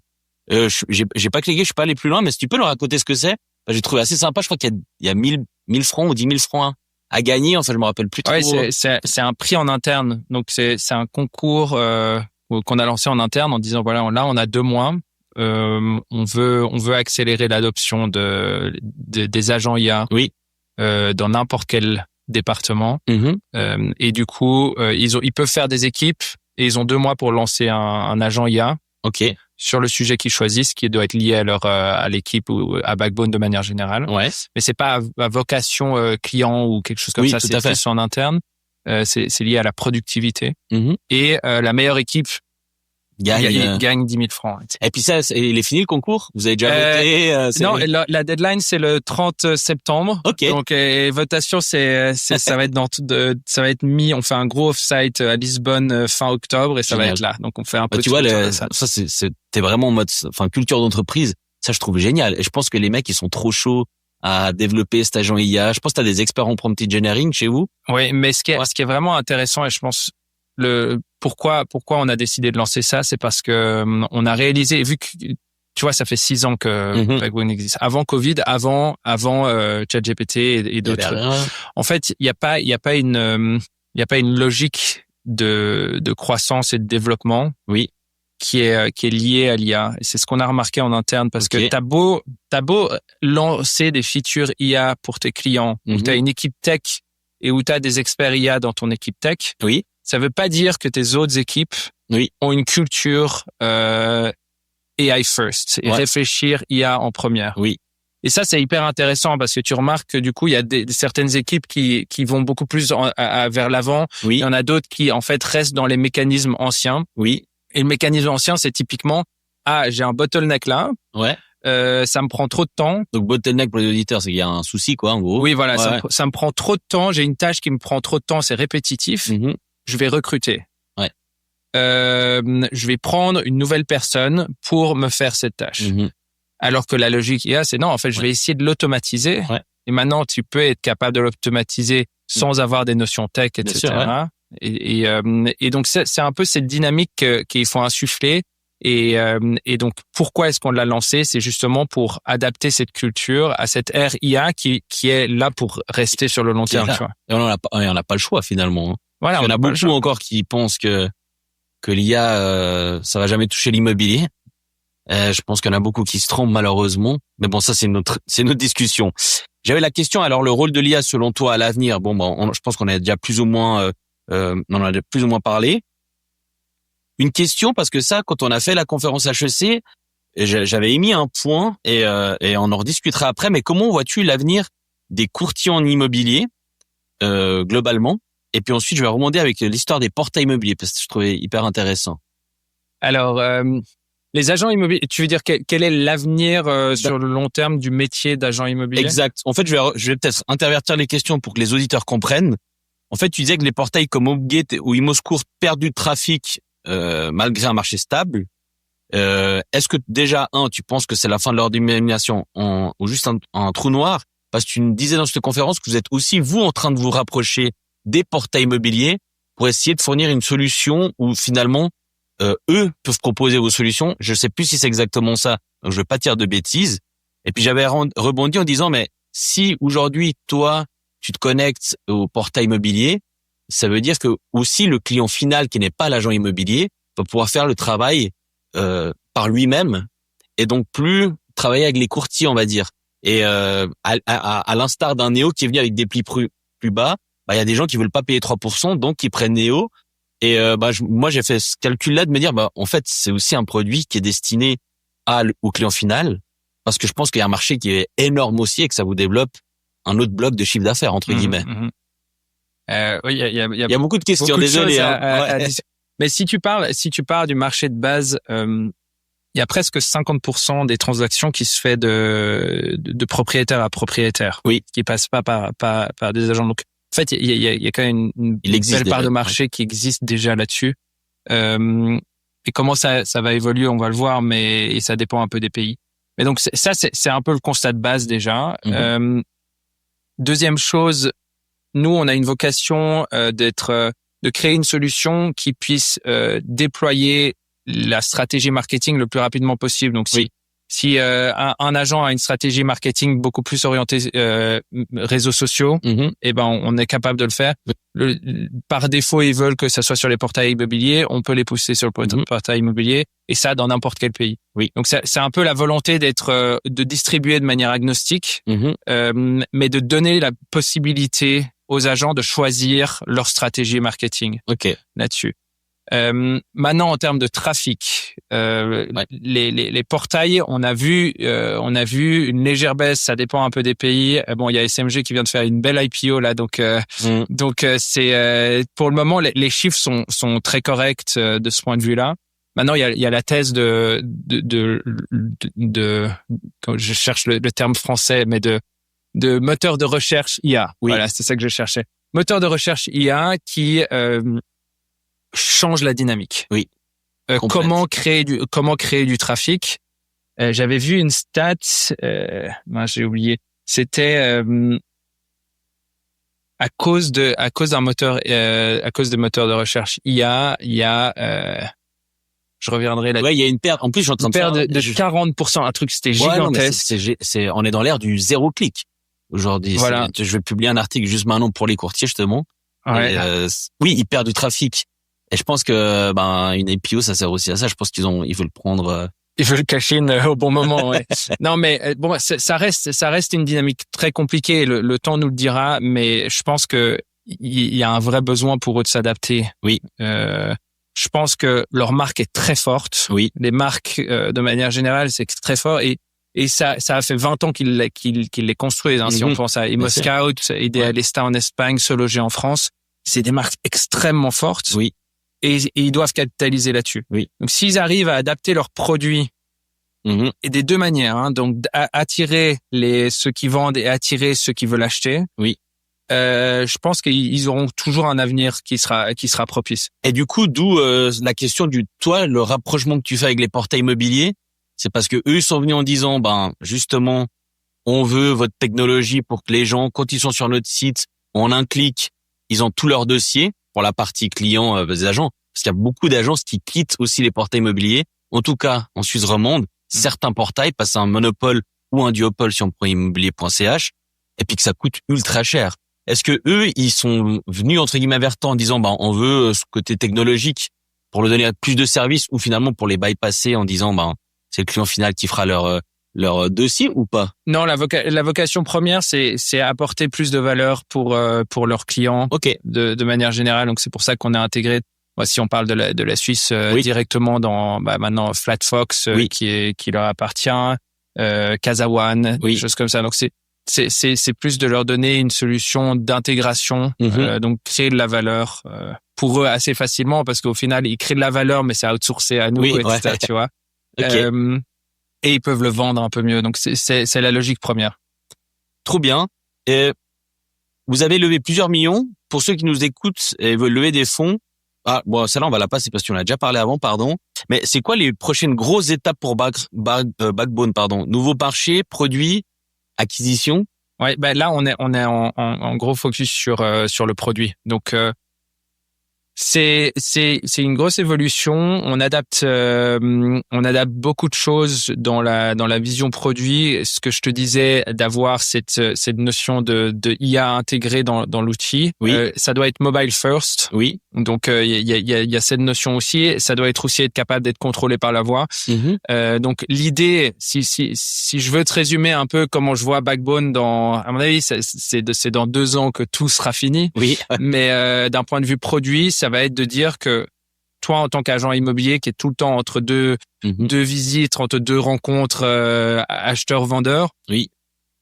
J'ai pas cliqué, je suis pas allé plus loin, mais si tu peux leur raconter ce que c'est, j'ai trouvé assez sympa. Je crois qu'il y a 1000 francs ou 10 000 francs à gagner. Enfin, je me rappelle plus trop. Ouais, c'est un prix en interne. Donc, c'est un concours qu'on a lancé en interne en disant, voilà, là, on a 2 mois. On veut accélérer l'adoption des agents IA oui. Dans n'importe quel département. Et du coup, ils peuvent faire des équipes et ils ont 2 mois pour lancer un agent IA. OK. Sur le sujet qu'ils choisissent, qui doit être lié à l'équipe ou à Backbone de manière générale. Ouais. Mais c'est pas à vocation client ou quelque chose comme ça. C'est plus en interne. C'est lié à la productivité. Et la meilleure équipe gagne 10 000 francs. Et puis ça, il est fini le concours? Vous avez déjà voté? Non, la deadline c'est le 30 septembre. OK. Donc votation ça va être ça va être mis. On fait un gros off-site à Lisbonne fin octobre et ça va être là. Donc on fait un peu. Tu vois, ça t'es vraiment en mode, culture d'entreprise. Ça je trouve génial. Et je pense que les mecs ils sont trop chauds à développer cet agent IA. Je pense que t'as des experts en prompt engineering chez vous. Oui, mais ce qui est vraiment intéressant et je pense pourquoi on a décidé de lancer ça, c'est parce que on a réalisé, vu que tu vois, ça fait 6 ans que Backbone existe. Avant Covid, avant ChatGPT et d'autres. En fait, il y a pas une logique de croissance et de développement. Oui. Qui est liée à l'IA. Et c'est ce qu'on a remarqué en interne parce que t'as beau lancer des features IA pour tes clients, où t'as une équipe tech et où t'as des experts IA dans ton équipe tech. Oui. Ça veut pas dire que tes autres équipes ont une culture AI first et réfléchir IA en première. Oui. Et ça, c'est hyper intéressant parce que tu remarques que du coup, il y a certaines équipes qui vont beaucoup plus vers l'avant. Oui. Il y en a d'autres qui, en fait, restent dans les mécanismes anciens. Oui. Et le mécanisme ancien, c'est typiquement, j'ai un bottleneck là. Ouais. Ça me prend trop de temps. Donc bottleneck pour les auditeurs, c'est qu'il y a un souci, quoi, en gros. Oui, voilà. Ouais. Ça me prend trop de temps. J'ai une tâche qui me prend trop de temps. C'est répétitif. Je vais recruter. Ouais. Je vais prendre une nouvelle personne pour me faire cette tâche. Alors que la logique IA, c'est non, en fait, je vais essayer de l'automatiser. Ouais. Et maintenant, tu peux être capable de l'automatiser sans avoir des notions tech, etc. Bien sûr, ouais. Et donc, c'est un peu cette dynamique qu'il faut insuffler. Et donc, pourquoi est-ce qu'on l'a lancé? C'est justement pour adapter cette culture à cette ère IA qui est là pour rester sur le long terme. Tu vois. Et on n'a pas le choix, finalement. Voilà, il y en a beaucoup encore qui pensent que l'IA, ça va jamais toucher l'immobilier. Je pense qu'il y en a beaucoup qui se trompent, malheureusement. Mais bon, ça, c'est notre discussion. J'avais la question, alors, le rôle de l'IA, selon toi, à l'avenir. Bon, je pense qu'on a déjà plus ou moins, on en a plus ou moins parlé. Une question, parce que ça, quand on a fait la conférence HEC, j'avais émis un point et on en rediscutera après, mais comment vois-tu l'avenir des courtiers en immobilier, globalement? Et puis ensuite, je vais rebondir avec l'histoire des portails immobiliers, parce que je trouvais hyper intéressant. Alors, les agents immobiliers, tu veux dire quel est l'avenir sur le long terme du métier d'agent immobilier? Exact. En fait, je vais peut-être intervertir les questions pour que les auditeurs comprennent. En fait, tu disais que les portails comme HomeGate ou ImmoScout perdent du trafic malgré un marché stable. Est-ce que déjà, tu penses que c'est la fin de leur domination ou juste un trou noir? Parce que tu nous disais dans cette conférence que vous êtes aussi, vous, en train de vous rapprocher des portails immobiliers pour essayer de fournir une solution où finalement eux peuvent proposer vos solutions. Je sais plus si c'est exactement ça, donc je vais pas dire de bêtises. Et puis j'avais rebondi en disant, mais si aujourd'hui toi tu te connectes au portail immobilier, ça veut dire que aussi le client final qui n'est pas l'agent immobilier va pouvoir faire le travail par lui-même et donc plus travailler avec les courtiers, on va dire. Et à l'instar d'un Néo qui est venu avec des prix plus bas, il y a des gens qui veulent pas payer 3%, donc ils prennent Néo. Et moi j'ai fait ce calcul-là de me dire, en fait c'est aussi un produit qui est destiné au client final, parce que je pense qu'il y a un marché qui est énorme aussi et que ça vous développe un autre bloc de chiffre d'affaires entre guillemets. Oui, il y a beaucoup de questions. Beaucoup de désolé. Mais si tu parles du marché de base, il y a presque 50% des transactions qui se fait de propriétaire à propriétaire, oui, qui passent pas par des agents. Donc en fait, il y a quand même une belle part de marché qui existe déjà là-dessus. Et comment ça va évoluer, on va le voir, et ça dépend un peu des pays. Mais donc c'est un peu le constat de base déjà. Deuxième chose, nous on a une vocation de créer une solution qui puisse déployer la stratégie marketing le plus rapidement possible. Donc si un agent a une stratégie marketing beaucoup plus orientée réseaux sociaux, on est capable de le faire. Par défaut, ils veulent que ça soit sur les portails immobiliers, on peut les pousser sur le portail immobilier, et ça dans n'importe quel pays. Oui. Donc c'est un peu la volonté de distribuer de manière agnostique, mais de donner la possibilité aux agents de choisir leur stratégie marketing. Là-dessus. Maintenant, en termes de trafic, les portails, on a vu une légère baisse. Ça dépend un peu des pays. Il y a SMG qui vient de faire une belle IPO là, donc c'est pour le moment les chiffres sont très corrects de ce point de vue-là. Maintenant, il y a la thèse de je cherche le terme français, mais de moteur de recherche IA. Oui. Voilà, c'est ça que je cherchais. Moteur de recherche IA qui change la dynamique. Oui. Comment créer du trafic. J'avais vu une stat, j'ai oublié. C'était à cause d'un moteur, à cause de moteurs de recherche IA, il y a je reviendrai là. Ouais, il y a une perte. En plus, une perte de 40%, un truc c'était gigantesque. On est dans l'ère du zéro clic aujourd'hui. Voilà. Je vais publier un article juste maintenant pour les courtiers justement. Ouais. Et, oui, ils perdent du trafic. Et je pense que une IPO ça sert aussi à ça. Je pense ils veulent prendre. Ils veulent cash in au bon moment. Ouais. Non, mais ça reste une dynamique très compliquée. Le temps nous le dira, mais je pense que il y a un vrai besoin pour eux de s'adapter. Oui. Je pense que leur marque est très forte. Oui. Les marques de manière générale, c'est très fort et ça a fait 20 ans qu'ils les construisent. Si on pense à ImmoScout, Idealista en Espagne, Se Loger en France, c'est des marques extrêmement fortes. Oui. Et ils doivent capitaliser là-dessus. Oui. Donc, s'ils arrivent à adapter leurs produits, et des deux manières, donc attirer ceux qui vendent et attirer ceux qui veulent acheter. Oui. Je pense qu'ils auront toujours un avenir qui sera propice. Et du coup, d'où la question le rapprochement que tu fais avec les portails immobiliers, c'est parce que eux sont venus en disant, justement, on veut votre technologie pour que les gens, quand ils sont sur notre site, en un clic, ils ont tout leur dossier. Pour la partie client des agents, parce qu'il y a beaucoup d'agences qui quittent aussi les portails immobiliers. En tout cas, en Suisse romande, certains portails passent à un monopole ou un duopole si on prend immobilier.ch, et puis que ça coûte ultra cher. Est-ce que eux, ils sont venus entre guillemets vers toi en disant, on veut ce côté technologique pour leur donner plus de services, ou finalement pour les bypasser en disant, c'est le client final qui fera leur dossier ou pas? Non, la vocation première, c'est apporter plus de valeur pour leurs clients. De manière générale. Donc c'est pour ça qu'on a intégré, si on parle de la Suisse, directement dans maintenant Flatfox qui leur appartient, Casawan, des choses comme ça. Donc c'est plus de leur donner une solution d'intégration, donc créer de la valeur pour eux assez facilement, parce qu'au final ils créent de la valeur, mais c'est outsourcé à nous, etc. Tu vois. Et ils peuvent le vendre un peu mieux. Donc, c'est la logique première. Trop bien. Et vous avez levé plusieurs millions. Pour ceux qui nous écoutent et veulent lever des fonds, celle-là, on va la passer parce qu'on a déjà parlé avant, pardon. Mais c'est quoi les prochaines grosses étapes pour Backbone, pardon? Nouveau marché, produit, acquisition? Ouais, là, on est en gros focus sur le produit. Donc, C'est une grosse évolution. On adapte beaucoup de choses dans la vision produit. Ce que je te disais, d'avoir cette notion de IA intégrée dans l'outil. Oui. Ça doit être mobile first. Oui. Donc il y a cette notion aussi. Ça doit être aussi être capable d'être contrôlé par la voix. Donc l'idée, si je veux te résumer un peu comment je vois Backbone à mon avis, c'est dans 2 ans que tout sera fini. Oui. Mais d'un point de vue produit, ça va être de dire que toi, en tant qu'agent immobilier qui est tout le temps entre deux visites, entre 2 rencontres acheteurs-vendeurs, oui,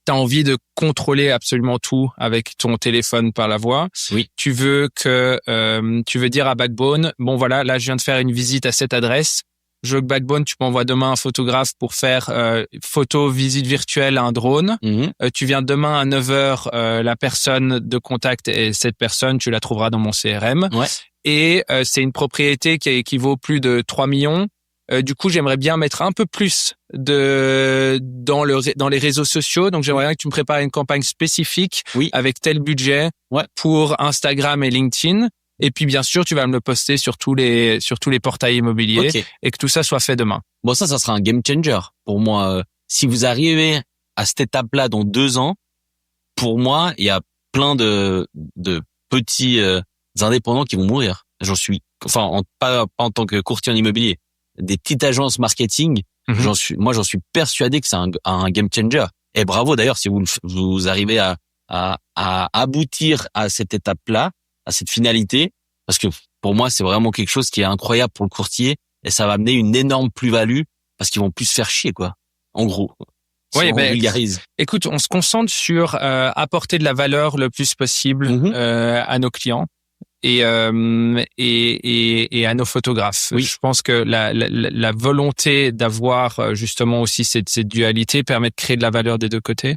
tu as envie de contrôler absolument tout avec ton téléphone par la voix. Oui. Tu veux dire à Backbone, bon voilà, là je viens de faire une visite à cette adresse. Je veux que Backbone, tu m'envoies demain un photographe pour faire photo visite virtuelle à un drone. Tu viens demain à 9h, la personne de contact et cette personne, tu la trouveras dans mon CRM. Ouais. Et c'est une propriété qui vaut plus de 3 millions. Du coup, j'aimerais bien mettre un peu plus dans les réseaux sociaux. Donc, j'aimerais bien que tu me prépares une campagne spécifique avec tel budget pour Instagram et LinkedIn. Et puis, bien sûr, tu vas me le poster sur tous les portails immobiliers et que tout ça soit fait demain. Bon, ça sera un game changer pour moi. Si vous arrivez à cette étape-là dans 2 ans, pour moi, il y a plein de petits indépendants qui vont mourir. Pas en tant que courtier en immobilier. Des petites agences marketing, j'en suis persuadé que c'est un game changer. Et bravo d'ailleurs si vous arrivez à aboutir à cette étape-là, à cette finalité, parce que pour moi c'est vraiment quelque chose qui est incroyable pour le courtier et ça va amener une énorme plus-value parce qu'ils vont plus se faire chier quoi. En gros. Oui, on vulgarise. Écoute, on se concentre sur apporter de la valeur le plus possible à nos clients. Et à nos photographes. Oui. Je pense que la volonté d'avoir justement aussi cette dualité permet de créer de la valeur des 2 côtés.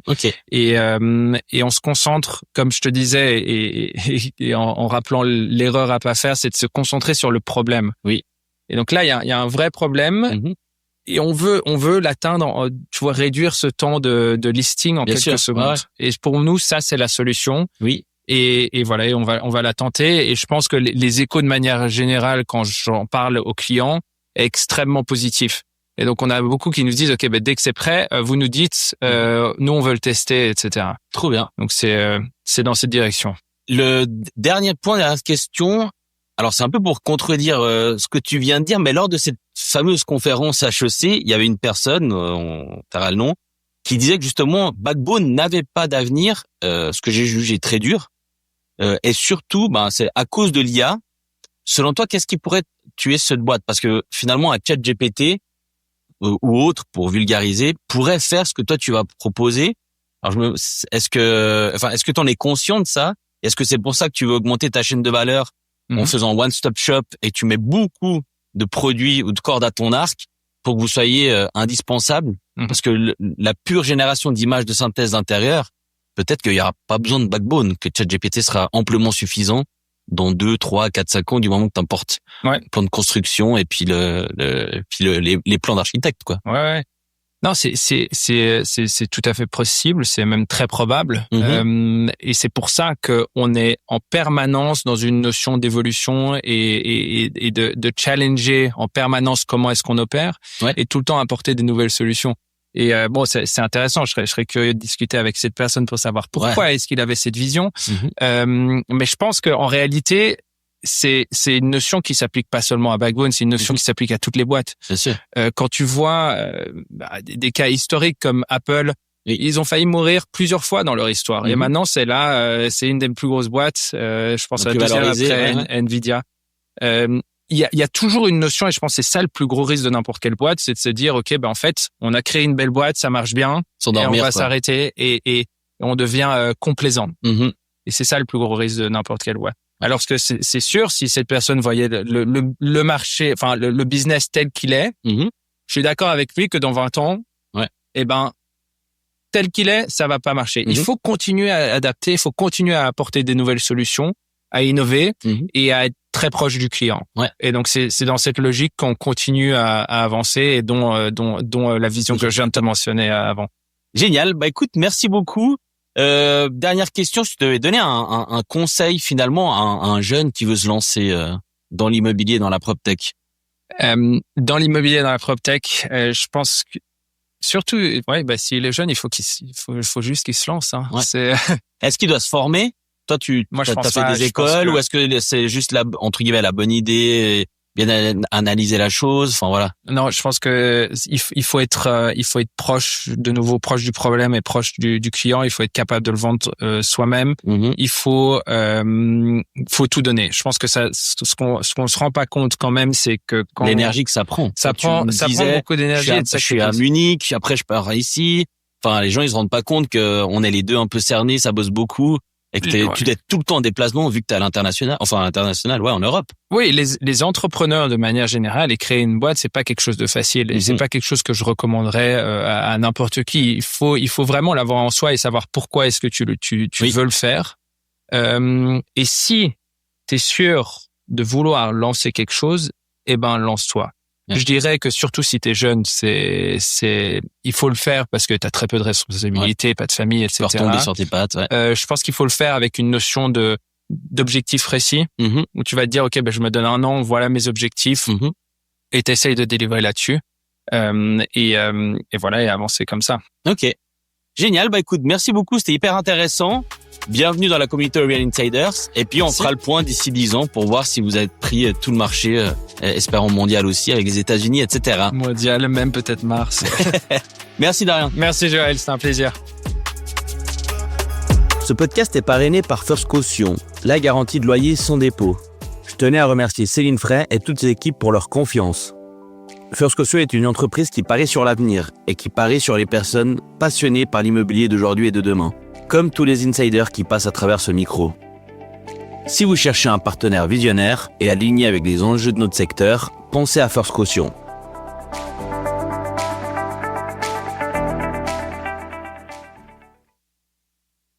Et on se concentre, comme je te disais, et en rappelant l'erreur à pas faire, c'est de se concentrer sur le problème. Oui. Et donc là, il y a un vrai problème. Et on veut l'atteindre, tu vois, réduire ce temps de listing en quelques secondes. Ouais. Et pour nous, ça, c'est la solution. Oui. Et voilà, on va la tenter. Et je pense que les échos de manière générale, quand j'en parle aux clients, est extrêmement positif. Et donc, on a beaucoup qui nous disent, OK, dès que c'est prêt, vous nous dites, nous, on veut le tester, etc. Trop bien. Donc, c'est dans cette direction. Le dernier point, dernière question. Alors, c'est un peu pour contredire ce que tu viens de dire, mais lors de cette fameuse conférence HEC, il y avait une personne, on taira le nom, qui disait que justement, Backbone n'avait pas d'avenir, ce que j'ai jugé très dur. Et surtout, c'est à cause de l'IA. Selon toi, qu'est-ce qui pourrait tuer cette boîte? Parce que finalement, un ChatGPT ou autre, pour vulgariser, pourrait faire ce que toi tu vas proposer. Alors, est-ce que t'en es conscient de ça? Est-ce que c'est pour ça que tu veux augmenter ta chaîne de valeur en faisant one-stop shop et tu mets beaucoup de produits ou de cordes à ton arc pour que vous soyez indispensable? Parce que la pure génération d'images de synthèse d'intérieur, peut-être qu'il y aura pas besoin de Backbone, que ChatGPT sera amplement suffisant dans 2, 3, 4, 5 ans du moment que t'importes le plan de construction et puis les plans d'architecte, quoi. Ouais. Non, c'est tout à fait possible, c'est même très probable. Et c'est pour ça que on est en permanence dans une notion d'évolution et de challenger en permanence comment est-ce qu'on opère et tout le temps apporter des nouvelles solutions. Et c'est intéressant. Je serais curieux de discuter avec cette personne pour savoir pourquoi est-ce qu'il avait cette vision. Mais je pense qu'en réalité, c'est une notion qui s'applique pas seulement à Backbone, c'est une notion qui s'applique à toutes les boîtes. C'est sûr. Quand tu vois des cas historiques comme Apple, ils ont failli mourir plusieurs fois dans leur histoire. Et maintenant, c'est une des plus grosses boîtes. Je pense à la deuxième après Nvidia. Il y a toujours une notion, et je pense que c'est ça le plus gros risque de n'importe quelle boîte, c'est de se dire, OK, en fait, on a créé une belle boîte, ça marche bien, et on va s'arrêter et on devient complaisant. Et c'est ça le plus gros risque de n'importe quelle boîte. Alors que c'est sûr, si cette personne voyait le marché, enfin le business tel qu'il est, je suis d'accord avec lui que dans 20 ans, tel qu'il est, ça va pas marcher. Il faut continuer à adapter, il faut continuer à apporter des nouvelles solutions, à innover et à être très proche du client. Et donc c'est dans cette logique qu'on continue à avancer et dont la vision que je viens de te mentionner avant. Génial. Écoute, merci beaucoup. Dernière question, si tu devais donner un conseil finalement à un jeune qui veut se lancer dans l'immobilier, dans la PropTech? Dans l'immobilier, dans la PropTech, je pense que surtout, s'il est jeune, il faut juste qu'il se lance. Hein. Ouais. Est-ce qu'il doit se former? Toi, Moi, je t'as pense fait pas, des écoles ou est-ce que c'est juste entre guillemets la bonne idée, bien analyser la chose? Enfin voilà. Non, je pense que il faut être proche du problème et proche du client. Il faut être capable de le vendre soi-même. Mm-hmm. Il faut tout donner. Je pense que ce qu'on se rend pas compte quand même, c'est que quand l'énergie que ça prend. Ça prend beaucoup d'énergie. Je suis à Munich, après je pars ici. Enfin, les gens ils se rendent pas compte que on est les deux un peu cernés, ça bosse beaucoup. Et que tu es tout le temps en déplacement vu que t'es à l'international, en Europe. Oui, les entrepreneurs de manière générale et créer une boîte, c'est pas quelque chose de facile et c'est pas quelque chose que je recommanderais à n'importe qui. Il faut vraiment l'avoir en soi et savoir pourquoi est-ce que tu veux le faire. Et si t'es sûr de vouloir lancer quelque chose, lance-toi. Je dirais que surtout si t'es jeune, il faut le faire parce que t'as très peu de responsabilités, pas de famille, etc. Tu vas retomber sur tes pattes, ouais. Je pense qu'il faut le faire avec une notion d'objectif précis, où tu vas te dire, OK, je me donne 1 an, voilà mes objectifs, et t'essayes de délivrer là-dessus, et voilà, et avancer comme ça. OK. Génial. Écoute, merci beaucoup. C'était hyper intéressant. Bienvenue dans la communauté Real Insiders. Et puis, on fera le point d'ici 10 ans pour voir si vous avez pris tout le marché, espérons mondial aussi, avec les États-Unis, etc. Mondial, même peut-être Mars. Merci, Darien. Merci, Joël. C'était un plaisir. Ce podcast est parrainé par First Caution, la garantie de loyer sans dépôt. Je tenais à remercier Céline Frey et toute ses équipes pour leur confiance. First Caution est une entreprise qui parie sur l'avenir et qui parie sur les personnes passionnées par l'immobilier d'aujourd'hui et de demain, comme tous les insiders qui passent à travers ce micro. Si vous cherchez un partenaire visionnaire et aligné avec les enjeux de notre secteur, pensez à First Caution.